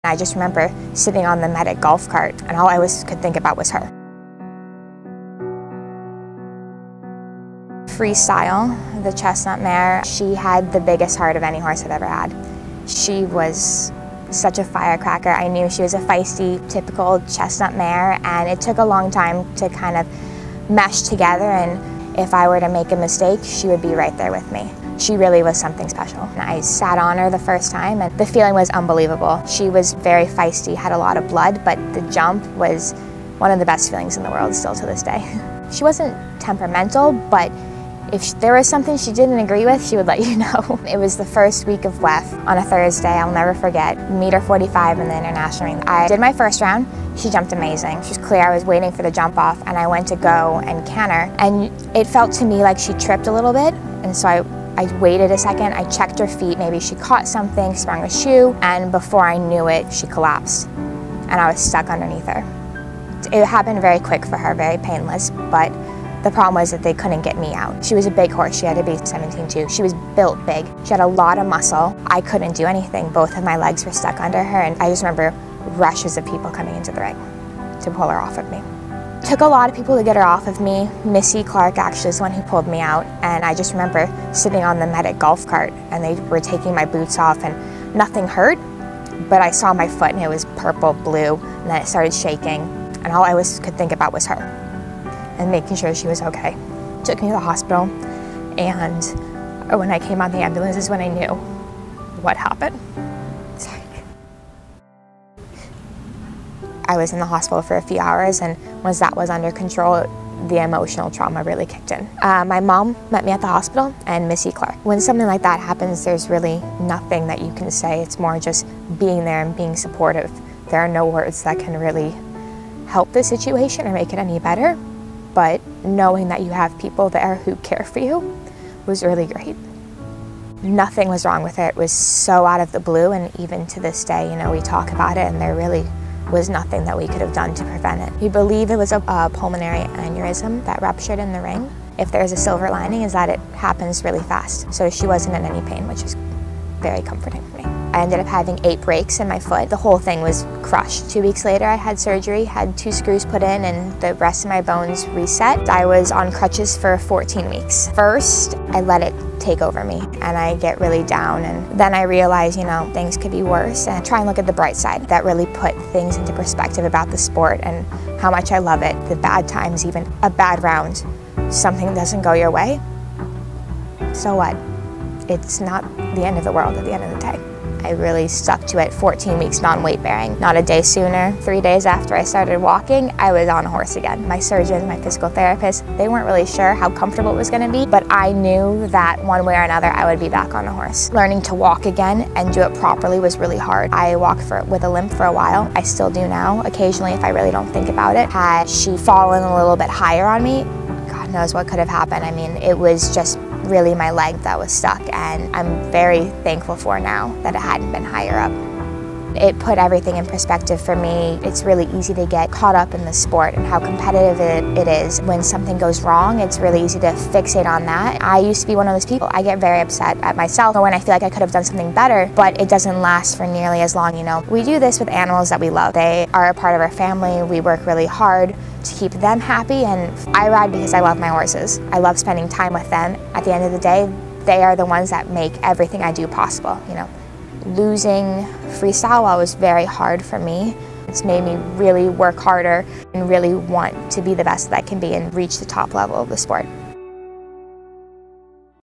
I just remember sitting on the medic golf cart, and all I could think about was her. Freestyle, the chestnut mare, she had the biggest heart of any horse I've ever had. She was such a firecracker. I knew she was a feisty, typical chestnut mare, and it took a long time to kind of mesh together, and if I were to make a mistake, she would be right there with me. She really was something special. I sat on her the first time, and the feeling was unbelievable. She was very feisty, had a lot of blood, but the jump was one of the best feelings in the world still to this day. She wasn't temperamental, but if there was something she didn't agree with, she would let you know. It was the first week of WEF on a Thursday. I'll never forget. Meter 45 in the international ring. I did my first round. She jumped amazing. She was clear. I was waiting for the jump off, and I went to go and canter, and it felt to me like she tripped a little bit, and so I waited a second. I checked her feet. Maybe she caught something, sprung a shoe, and before I knew it, she collapsed, and I was stuck underneath her. It happened very quick for her, very painless, but the problem was that they couldn't get me out. She was a big horse. She had to be 17.2. She was built big. She had a lot of muscle. I couldn't do anything. Both of my legs were stuck under her, and I just remember rushes of people coming into the ring to pull her off of me. It took a lot of people to get her off of me. Missy Clark actually is the one who pulled me out, and I just remember sitting on the medic golf cart, and they were taking my boots off, and nothing hurt, but I saw my foot, and it was purple, blue, and then it started shaking, and all I could think about was her and making sure she was okay. Took me to the hospital, and when I came out of the ambulance is when I knew what happened. Sorry. I was in the hospital for a few hours, and once that was under control, the emotional trauma really kicked in. My mom met me at the hospital, and Missy Clark. When something like that happens, there's really nothing that you can say. It's more just being there and being supportive. There are no words that can really help the situation or make it any better. But knowing that you have people there who care for you was really great. Nothing was wrong with her. It was so out of the blue, and even to this day, you know, we talk about it, and there really was nothing that we could have done to prevent it. We believe it was a pulmonary aneurysm that ruptured in the ring. If there's a silver lining, is that it happens really fast. So she wasn't in any pain, which is very comforting for me. I ended up having 8 breaks in my foot. The whole thing was crushed. 2 weeks later, I had surgery, had 2 screws put in, and the rest of my bones reset. I was on crutches for 14 weeks. First, I let it take over me, and I get really down, and then I realized, you know, things could be worse, and try and look at the bright side. That really put things into perspective about the sport and how much I love it. The bad times, even a bad round, something doesn't go your way, so what? It's not the end of the world at the end of the day. I really stuck to it. 14 weeks non-weight bearing. Not a day sooner, 3 days after I started walking, I was on a horse again. My surgeons, my physical therapists, they weren't really sure how comfortable it was going to be, but I knew that one way or another I would be back on a horse. Learning to walk again and do it properly was really hard. I walked with a limp for a while. I still do now, occasionally if I really don't think about it. Had she fallen a little bit higher on me, God knows what could have happened. I mean, it was just really my leg that was stuck, and I'm very thankful for now that it hadn't been higher up. It put everything in perspective for me. It's really easy to get caught up in the sport and how competitive it is. When something goes wrong, it's really easy to fixate on that. I used to be one of those people. I get very upset at myself when I feel like I could have done something better, but it doesn't last for nearly as long, you know. We do this with animals that we love. They are a part of our family. We work really hard to keep them happy, and I ride because I love my horses. I love spending time with them. At the end of the day, they are the ones that make everything I do possible, you know. Losing freestyle was very hard for me. It's made me really work harder and really want to be the best that I can be and reach the top level of the sport.